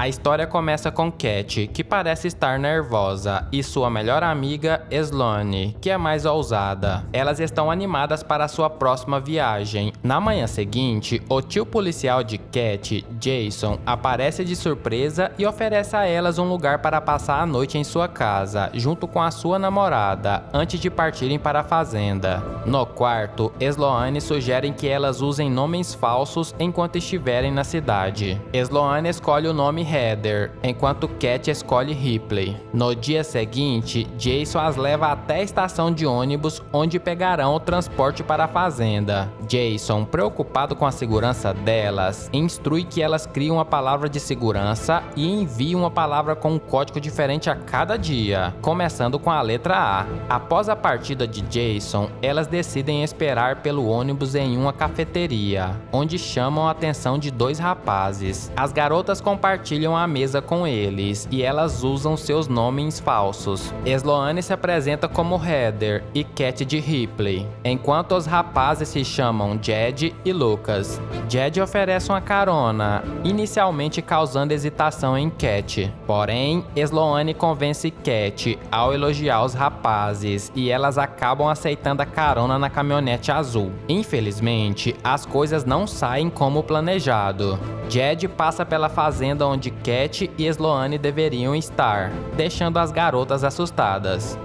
A história começa com Cat, que parece estar nervosa, e sua melhor amiga, Sloane, que é mais ousada. Elas estão animadas para sua próxima viagem. Na manhã seguinte, o tio policial de Cat, Jason, aparece de surpresa e oferece a elas um lugar para passar a noite em sua casa, junto com a sua namorada, antes de partirem para a fazenda. No quarto, Sloane sugere que elas usem nomes falsos enquanto estiverem na cidade. Sloane escolhe o nome Heather, enquanto Cat escolhe Ripley. No dia seguinte, Jason as leva até a estação de ônibus, onde pegarão o transporte para a fazenda. Jason, preocupado com a segurança delas, instrui que elas criem uma palavra de segurança e enviem uma palavra com um código diferente a cada dia, começando com a letra A. Após a partida de Jason, elas decidem esperar pelo ônibus em uma cafeteria, onde chamam a atenção de dois rapazes. As garotas compartilham a mesa com eles e elas usam seus nomes falsos. Sloane se apresenta como Heather e Cat de Ripley, enquanto os rapazes se chamam Jed e Lucas. Jed oferece uma carona, inicialmente causando hesitação em Cat. Porém, Sloane convence Cat ao elogiar os rapazes e elas acabam aceitando a carona na caminhonete azul. Infelizmente, as coisas não saem como planejado. Jed passa pela fazenda onde Cat e Sloane deveriam estar, deixando as garotas assustadas.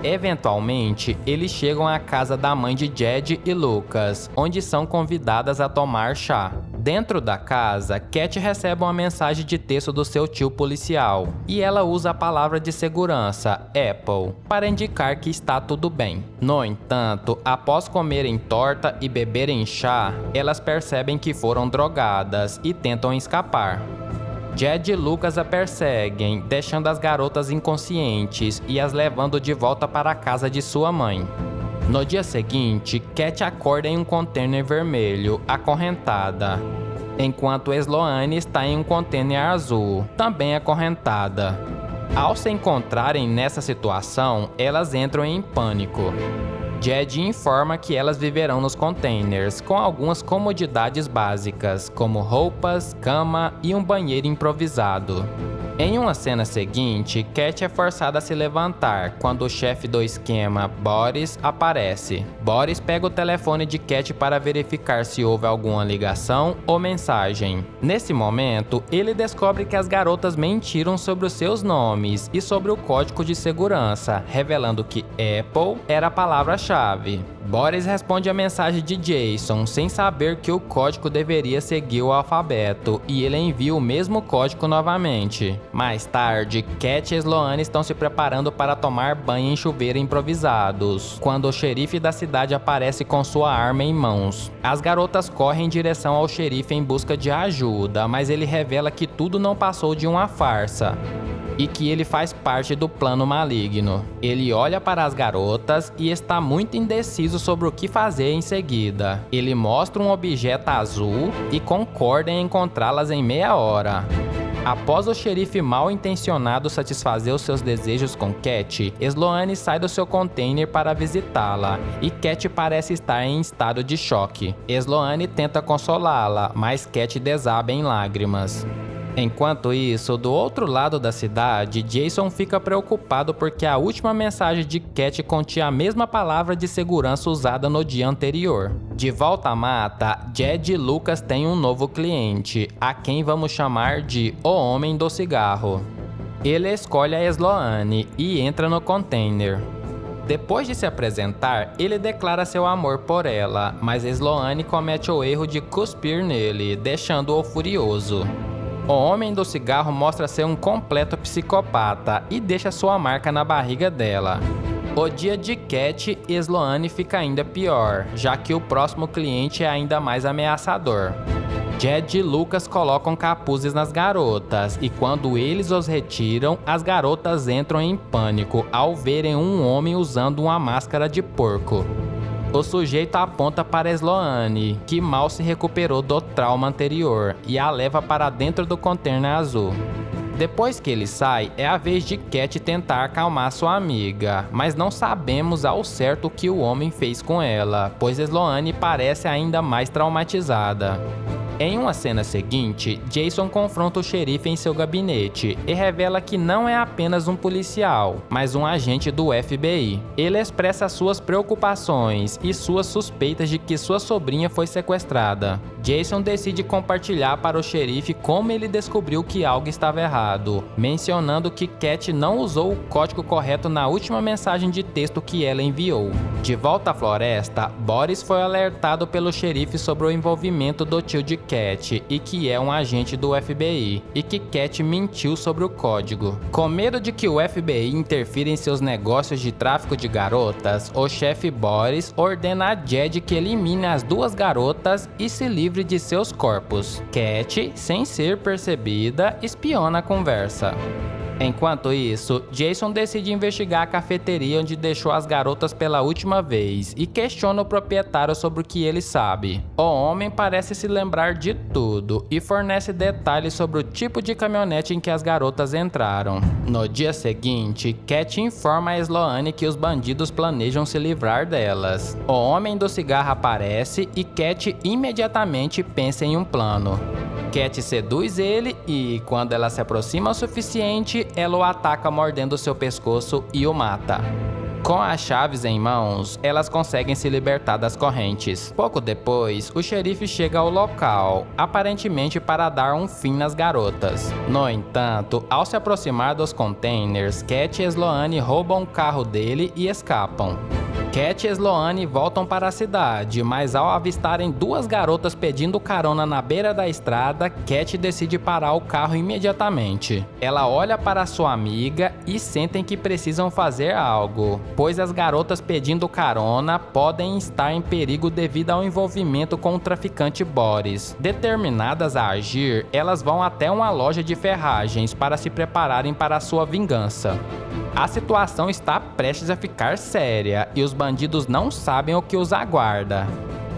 Eventualmente, eles chegam à casa da mãe de Jed e Lucas, onde são convidadas a tomar chá. Dentro da casa, Cat recebe uma mensagem de texto do seu tio policial, e ela usa a palavra de segurança, Apple, para indicar que está tudo bem. No entanto, após comerem torta e beberem chá, elas percebem que foram drogadas e tentam escapar. Jed e Lucas a perseguem, deixando as garotas inconscientes e as levando de volta para a casa de sua mãe. No dia seguinte, Cat acorda em um container vermelho, acorrentada, enquanto Sloane está em um container azul, também acorrentada. Ao se encontrarem nessa situação, elas entram em pânico. Jed informa que elas viverão nos containers, com algumas comodidades básicas, como roupas, cama e um banheiro improvisado. Em uma cena seguinte, Cat é forçada a se levantar quando o chefe do esquema, Boris, aparece. Boris pega o telefone de Cat para verificar se houve alguma ligação ou mensagem. Nesse momento, ele descobre que as garotas mentiram sobre os seus nomes e sobre o código de segurança, revelando que Apple era a palavra-chave. Boris responde a mensagem de Jason, sem saber que o código deveria seguir o alfabeto, e ele envia o mesmo código novamente. Mais tarde, Cat e Sloane estão se preparando para tomar banho em chuveiro improvisados, quando o xerife da cidade aparece com sua arma em mãos. As garotas correm em direção ao xerife em busca de ajuda, mas ele revela que tudo não passou de uma farsa e que ele faz parte do plano maligno. Ele olha para as garotas e está muito indeciso sobre o que fazer em seguida. Ele mostra um objeto azul e concorda em encontrá-las em meia hora. Após o xerife mal intencionado satisfazer os seus desejos com Cat, Sloane sai do seu container para visitá-la, e Cat parece estar em estado de choque. Sloane tenta consolá-la, mas Cat desaba em lágrimas. Enquanto isso, do outro lado da cidade, Jason fica preocupado porque a última mensagem de Cat continha a mesma palavra de segurança usada no dia anterior. De volta à mata, Jed e Lucas têm um novo cliente, a quem vamos chamar de O Homem do Cigarro. Ele escolhe a Sloane e entra no container. Depois de se apresentar, ele declara seu amor por ela, mas Sloane comete o erro de cuspir nele, deixando-o furioso. O Homem do Cigarro mostra ser um completo psicopata e deixa sua marca na barriga dela. O dia de Cat e Sloane fica ainda pior, já que o próximo cliente é ainda mais ameaçador. Jed e Lucas colocam capuzes nas garotas, e quando eles os retiram, as garotas entram em pânico ao verem um homem usando uma máscara de porco. O sujeito aponta para Sloane, que mal se recuperou do trauma anterior, e a leva para dentro do container azul. Depois que ele sai, é a vez de Cat tentar acalmar sua amiga, mas não sabemos ao certo o que o homem fez com ela, pois Sloane parece ainda mais traumatizada. Em uma cena seguinte, Jason confronta o xerife em seu gabinete e revela que não é apenas um policial, mas um agente do FBI. Ele expressa suas preocupações e suas suspeitas de que sua sobrinha foi sequestrada. Jason decide compartilhar para o xerife como ele descobriu que algo estava errado, mencionando que Cat não usou o código correto na última mensagem de texto que ela enviou. De volta à floresta, Boris foi alertado pelo xerife sobre o envolvimento do tio de Cat e que é um agente do FBI, e que Cat mentiu sobre o código. Com medo de que o FBI interfira em seus negócios de tráfico de garotas, o chefe Boris ordena a Jed que elimine as duas garotas e se livre de seus corpos. Cat, sem ser percebida, espiona a conversa. Enquanto isso, Jason decide investigar a cafeteria onde deixou as garotas pela última vez e questiona o proprietário sobre o que ele sabe. O homem parece se lembrar de tudo e fornece detalhes sobre o tipo de caminhonete em que as garotas entraram. No dia seguinte, Cat informa a Sloane que os bandidos planejam se livrar delas. O homem do cigarro aparece e Cat imediatamente pensa em um plano. Cat seduz ele e, quando ela se aproxima o suficiente, ela o ataca mordendo seu pescoço e o mata. Com as chaves em mãos, elas conseguem se libertar das correntes. Pouco depois, o xerife chega ao local, aparentemente para dar um fim nas garotas. No entanto, ao se aproximar dos containers, Cat e Sloane roubam o carro dele e escapam. Cat e Sloane voltam para a cidade, mas ao avistarem duas garotas pedindo carona na beira da estrada, Cat decide parar o carro imediatamente. Ela olha para sua amiga e sentem que precisam fazer algo, pois as garotas pedindo carona podem estar em perigo devido ao envolvimento com o traficante Boris. Determinadas a agir, elas vão até uma loja de ferragens para se prepararem para sua vingança. A situação está prestes a ficar séria e os bandidos não sabem o que os aguarda.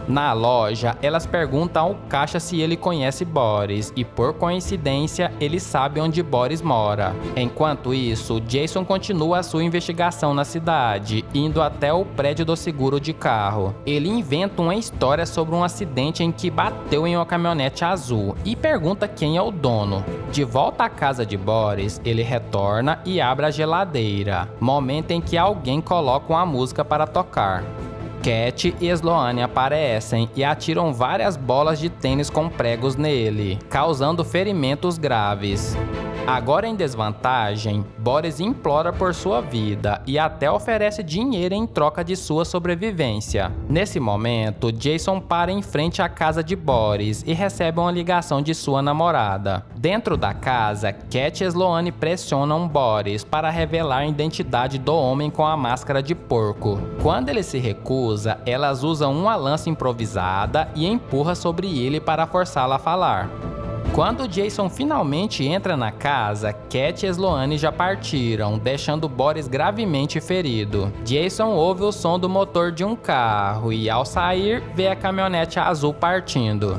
Na loja, elas perguntam ao caixa se ele conhece Boris e, por coincidência, ele sabe onde Boris mora. Enquanto isso, Jason continua a sua investigação na cidade, indo até o prédio do seguro de carro. Ele inventa uma história sobre um acidente em que bateu em uma caminhonete azul e pergunta quem é o dono. De volta à casa de Boris, ele retorna e abre a geladeira, momento em que alguém coloca uma música para tocar. Cat e Sloane aparecem e atiram várias bolas de tênis com pregos nele, causando ferimentos graves. Agora em desvantagem, Boris implora por sua vida e até oferece dinheiro em troca de sua sobrevivência. Nesse momento, Jason para em frente à casa de Boris e recebe uma ligação de sua namorada. Dentro da casa, Cat e Sloane pressionam Boris para revelar a identidade do homem com a máscara de porco. Quando ele se recusa, elas usam uma lança improvisada e empurram sobre ele para forçá-lo a falar. Quando Jason finalmente entra na casa, Cat e Sloane já partiram, deixando Boris gravemente ferido. Jason ouve o som do motor de um carro e, ao sair, vê a caminhonete azul partindo.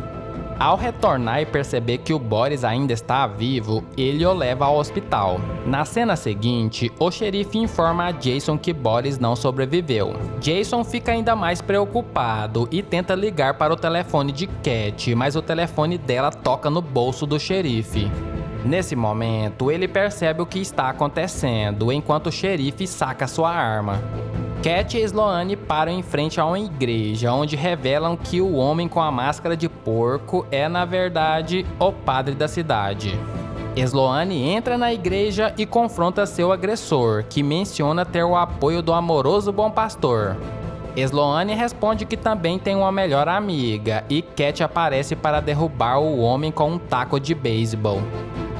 Ao retornar e perceber que o Boris ainda está vivo, ele o leva ao hospital. Na cena seguinte, o xerife informa a Jason que Boris não sobreviveu. Jason fica ainda mais preocupado e tenta ligar para o telefone de Cat, mas o telefone dela toca no bolso do xerife. Nesse momento, ele percebe o que está acontecendo, enquanto o xerife saca sua arma. Cat e Sloane param em frente a uma igreja, onde revelam que o homem com a máscara de porco é, na verdade, o padre da cidade. Sloane entra na igreja e confronta seu agressor, que menciona ter o apoio do amoroso bom pastor. Sloane responde que também tem uma melhor amiga, e Cat aparece para derrubar o homem com um taco de beisebol.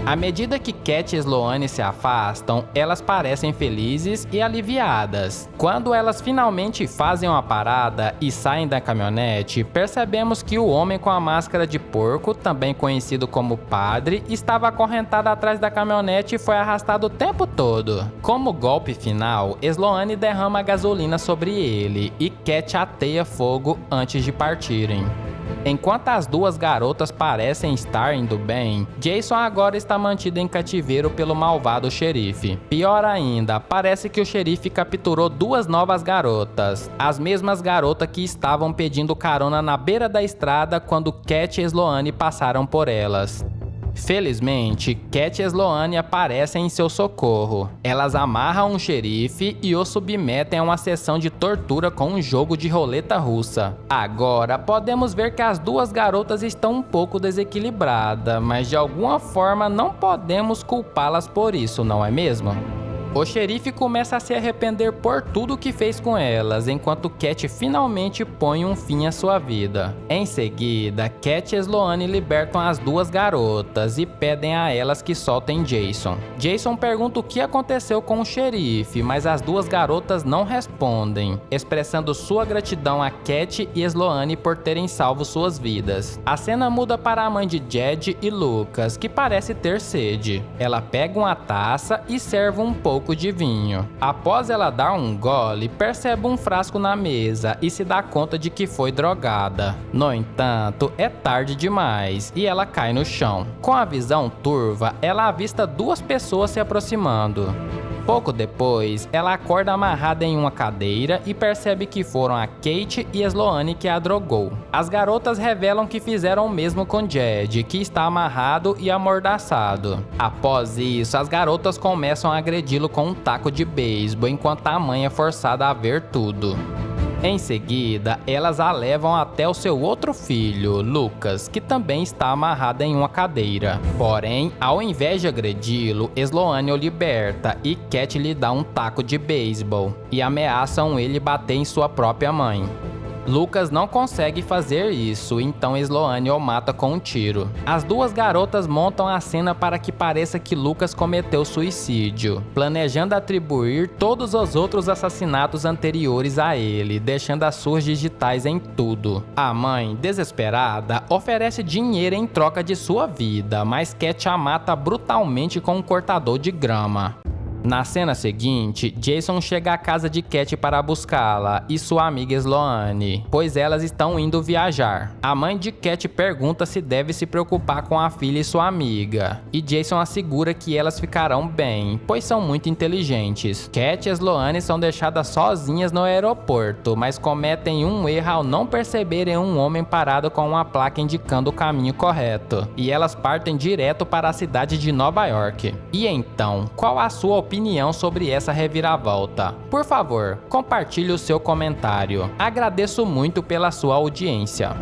À medida que Cat e Sloane se afastam, elas parecem felizes e aliviadas. Quando elas finalmente fazem uma parada e saem da caminhonete, percebemos que o homem com a máscara de porco, também conhecido como padre, estava acorrentado atrás da caminhonete e foi arrastado o tempo todo. Como golpe final, Sloane derrama gasolina sobre ele e Cat ateia fogo antes de partirem. Enquanto as duas garotas parecem estar indo bem, Jason agora está mantido em cativeiro pelo malvado xerife. Pior ainda, parece que o xerife capturou duas novas garotas, as mesmas garotas que estavam pedindo carona na beira da estrada quando Cat e Sloane passaram por elas. Felizmente, Cat e Sloane aparecem em seu socorro. Elas amarram um xerife e o submetem a uma sessão de tortura com um jogo de roleta russa. Agora, podemos ver que as duas garotas estão um pouco desequilibradas, mas de alguma forma não podemos culpá-las por isso, não é mesmo? O xerife começa a se arrepender por tudo que fez com elas, enquanto Cat finalmente põe um fim à sua vida. Em seguida, Cat e Sloane libertam as duas garotas e pedem a elas que soltem Jason. Jason pergunta o que aconteceu com o xerife, mas as duas garotas não respondem, expressando sua gratidão a Cat e Sloane por terem salvo suas vidas. A cena muda para a mãe de Jed e Lucas, que parece ter sede. Ela pega uma taça e serve um pouco de vinho. Após ela dar um gole, percebe um frasco na mesa e se dá conta de que foi drogada. No entanto, é tarde demais e ela cai no chão. Com a visão turva, ela avista duas pessoas se aproximando. Pouco depois, ela acorda amarrada em uma cadeira e percebe que foram a Kate e Sloane que a drogou. As garotas revelam que fizeram o mesmo com Jed, que está amarrado e amordaçado. Após isso, as garotas começam a agredi-lo com um taco de beisebol, enquanto a mãe é forçada a ver tudo. Em seguida, elas a levam até o seu outro filho, Lucas, que também está amarrado em uma cadeira. Porém, ao invés de agredi-lo, Sloane o liberta e Cat lhe dá um taco de beisebol e ameaçam ele bater em sua própria mãe. Lucas não consegue fazer isso, então Sloane o mata com um tiro. As duas garotas montam a cena para que pareça que Lucas cometeu suicídio, planejando atribuir todos os outros assassinatos anteriores a ele, deixando as suas digitais em tudo. A mãe, desesperada, oferece dinheiro em troca de sua vida, mas Cat a mata brutalmente com um cortador de grama. Na cena seguinte, Jason chega à casa de Cat para buscá-la e sua amiga Sloane, pois elas estão indo viajar. A mãe de Cat pergunta se deve se preocupar com a filha e sua amiga, e Jason assegura que elas ficarão bem, pois são muito inteligentes. Cat e Sloane são deixadas sozinhas no aeroporto, mas cometem um erro ao não perceberem um homem parado com uma placa indicando o caminho correto, e elas partem direto para a cidade de Nova York. E então, qual a sua opinião sobre essa reviravolta? Por favor, compartilhe o seu comentário. Agradeço muito pela sua audiência.